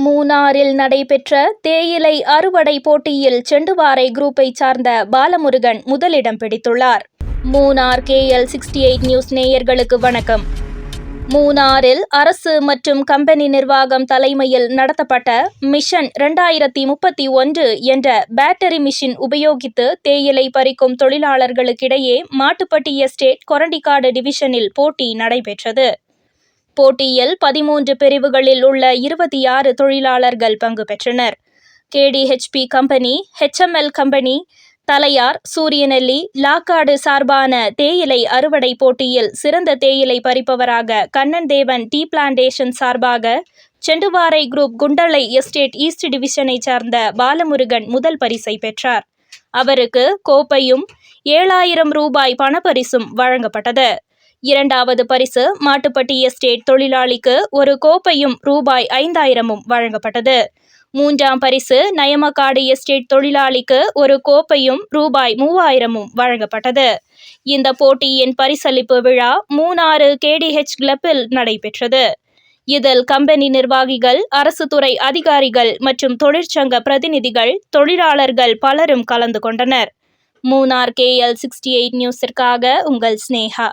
மூணாறில் நடைபெற்ற தேயிலை அறுவடை போட்டியில் செண்டுவாரை குரூப்பை சார்ந்த பாலமுருகன் முதலிடம் பிடித்துள்ளார். மூணார் KL68 நியூஸ் நேயர்களுக்கு வணக்கம். மூணாறில் அரசு மற்றும் கம்பெனி நிர்வாகம் தலைமையில் நடத்தப்பட்ட மிஷன் 2031 என்ற பேட்டரி மிஷின் உபயோகித்து தேயிலை பறிக்கும் தொழிலாளர்களுக்கிடையே மாட்டுப்பட்டி எஸ்டேட் கொரண்டிக்காடு டிவிஷனில் போட்டி நடைபெற்றது. போட்டியில் 13 பிரிவுகளில் உள்ள 26 தொழிலாளர்கள் பங்கு பெற்றனர். KDHP company, HML company, Talayar, Suryanelli, Lakkad சார்பான தேயிலை அறுவடை போட்டியில் சிறந்த தேயிலை பறிப்பவராக கண்ணன்தேவன் டீ பிளான்டேஷன் சார்பாக செண்டுவாரை குரூப் குண்டளை எஸ்டேட் ஈஸ்ட் டிவிஷனை சார்ந்த பாலமுருகன் முதல் பரிசை பெற்றார். அவருக்கு கோப்பையும் 7000 ரூபாய் பணப்பரிசும் வழங்கப்பட்டது. இரண்டாவது பரிசு மாட்டுப்பட்டி எஸ்டேட் தொழிலாளிக்கு ஒரு கோப்பையும் ரூபாய் 5000 வழங்கப்பட்டது. மூன்றாம் பரிசு நயமக்காடு எஸ்டேட் தொழிலாளிக்கு ஒரு கோப்பையும் ரூபாய் 3000 வழங்கப்பட்டது. இந்த போட்டியின் பரிசளிப்பு விழா மூணாறு KDH கிளப்பில் நடைபெற்றது. இதில் கம்பெனி நிர்வாகிகள், அரசு துறை அதிகாரிகள் மற்றும் தொழிற்சங்க பிரதிநிதிகள், தொழிலாளர்கள் பலரும் கலந்து கொண்டனர். மூணார் KL68 நியூஸிற்காக உங்கள் ஸ்னேகா.